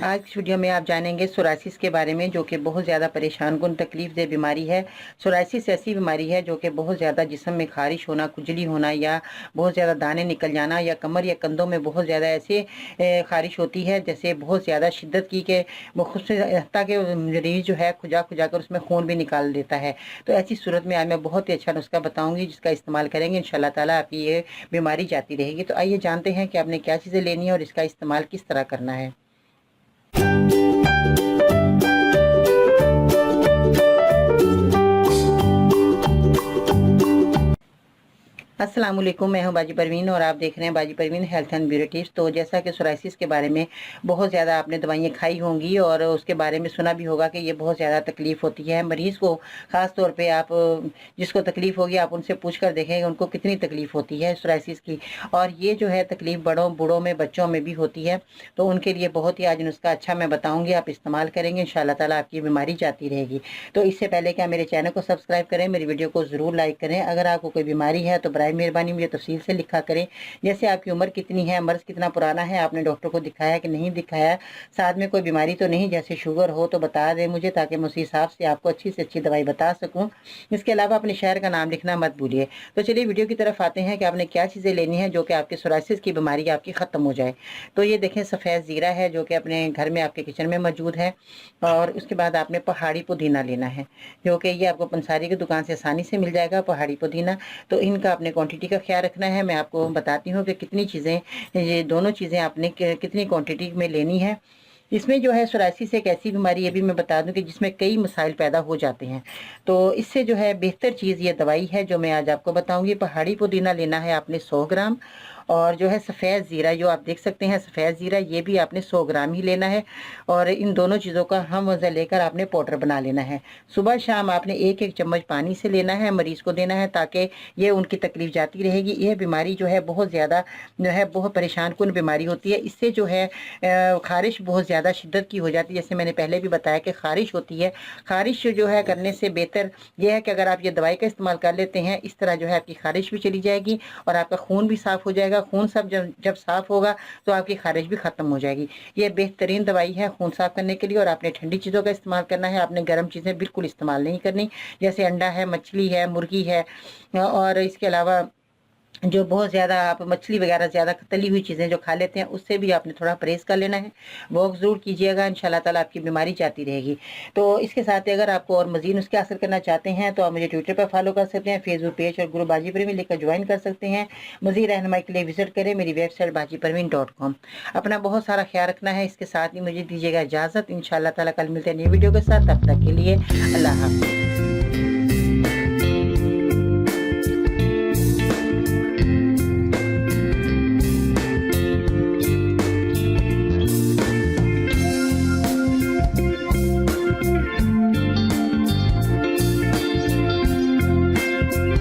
आज इस वीडियो में आप जानेंगे सोराइसिस के बारे में, जो कि बहुत ज़्यादा परेशान कुन तकलीफ दे बीमारी है। सोराइसिस ऐसी बीमारी है जो कि बहुत ज़्यादा जिस्म में खारिश होना, खुजली होना या बहुत ज़्यादा दाने निकल जाना या कमर या कंधों में बहुत ज़्यादा ऐसे खारिश होती है जैसे बहुत ज़्यादा शिद्दत की के वो खुद से हत्ता के मरीज जो है खुजा खुजा कर उसमें खून भी निकाल देता है। तो ऐसी सूरत में आज मैं बहुत ही अच्छा नुस्खा बताऊँगी जिसका इस्तेमाल करेंगे, इंशाल्लाह ताला आपकी ये बीमारी जाती रहेगी। तो आइए जानते हैं कि आपने क्या चीज़ें लेनी है और इसका इस्तेमाल किस तरह करना है। अस्सलाम वालेकुम, मैं हूं बाजी परवीन और आप देख रहे हैं बाजी Parveen health and beauty tips. तो जैसा कि सोराइसिस के बारे में बहुत ज़्यादा आपने दवाइयाँ खाई होंगी और उसके बारे में सुना भी होगा कि ये बहुत ज़्यादा तकलीफ़ होती है मरीज़ को। ख़ास तौर पे आप जिसको तकलीफ़ होगी आप उनसे पूछ कर देखें उनको कितनी तकलीफ़ होती है सोराइसिस की। और ये जो है तकलीफ़ बड़ों बूढ़ों में बच्चों में भी होती है। तो उनके लिए बहुत ही आज नुस्खा अच्छा मैं बताऊँगी, आप इस्तेमाल करेंगे इंशाल्लाह ताला आपकी बीमारी जाती रहेगी। तो इससे पहले क्या मेरे चैनल को सब्सक्राइब करें, मेरी वीडियो को ज़रूर लाइक करें। अगर आपको कोई बीमारी है तो बराए मेहरबानी मुझे तफसील से लिखा करें, जैसे आपकी उम्र कितनी है, मर्ज़ कितना पुराना है, आपने डॉक्टर को दिखाया कि नहीं दिखाया, साथ में कोई बीमारी तो नहीं, जैसे शुगर हो तो बता दें मुझे ताकि मैं उसी हिसाब से आपको अच्छी से अच्छी दवाई बता सकूं। इसके अलावा अपने शहर का नाम लिखना मत भूलिए। तो चलिए वीडियो की तरफ आते हैं कि आपने क्या चीज़ें लेनी है जो कि आपके सोराइसिस की बीमारी आपकी ख़त्म हो जाए। तो ये देखें सफ़ेद ज़ीरा है जो कि अपने घर में आपके किचन में मौजूद है। और उसके बाद आपने पहाड़ी पुदीना लेना है जो कि ये आपको पंसारी की दुकान से आसानी से मिल जाएगा, पहाड़ी पुदीना। तो इनका अपने क्वांटिटी का ख्याल रखना है। मैं आपको बताती हूँ कि कितनी चीज़ें, ये दोनों चीज़ें आपने कितनी क्वांटिटी में लेनी है। इसमें जो है सोराइसिस एक ऐसी बीमारी, ये भी मैं बता दूं कि जिसमें कई मसाइल पैदा हो जाते हैं। तो इससे जो है बेहतर चीज़ ये दवाई है जो मैं आज आपको बताऊंगी। पहाड़ी पुदीना लेना है आपने 100 ग्राम। और जो है सफ़ेद ज़ीरा जो आप देख सकते हैं सफ़ेद ज़ीरा, ये भी आपने 100 ग्राम ही लेना है। और इन दोनों चीज़ों का हम वज़न लेकर आपने पाउडर बना लेना है। सुबह शाम आपने एक एक चम्मच पानी से लेना है, मरीज़ को देना है ताकि ये उनकी तकलीफ़ जाती रहेगी। यह बीमारी जो है बहुत ज़्यादा जो है बहुत परेशान कुन बीमारी होती है। इससे जो है ख़ारिश बहुत ज़्यादा शिद्दत की हो जाती है। जैसे मैंने पहले भी बताया कि ख़ारिश होती है। ख़ारिश जो है करने से बेहतर यह है कि अगर आप ये दवाई का इस्तेमाल कर लेते हैं, इस तरह जो है आपकी ख़ारिश भी चली जाएगी और आपका खून भी साफ़ हो जाएगा। खून सब जब साफ़ होगा तो आपकी ख़ारिश भी ख़त्म हो जाएगी। ये बेहतरीन दवाई है खून साफ़ करने के लिए। और आपने ठंडी चीज़ों का इस्तेमाल करना है, आपने गर्म चीज़ें बिल्कुल इस्तेमाल नहीं करनी, जैसे अंडा है, मछली है, मुर्गी है। और इसके अलावा जो बहुत ज़्यादा आप मछली वगैरह ज़्यादा तली हुई चीज़ें जो खा लेते हैं उससे भी आपने थोड़ा परहेज़ कर लेना है। वॉक ज़रूर कीजिएगा, इंशाल्लाह ताला आपकी बीमारी जाती रहेगी। तो इसके साथ ही अगर आपको और मज़ीद नुस्खे हासिल करना चाहते हैं तो आप मुझे ट्विटर पर फॉलो कर सकते हैं, फेसबुक पेज और ग्रुप बाजी परवीन लिखकर ज्वाइन कर सकते हैं। मज़ीद रहनुमाई के लिए विजिट करें मेरी वेबसाइट bajiparveen.com। अपना बहुत सारा ख्याल रखना है। इसके साथ ही मुझे दीजिएगा इजाज़त। इंशाल्लाह ताला कल मिलते हैं नई वीडियो के साथ। तब तक के लिए अल्लाह हाफ़िज़।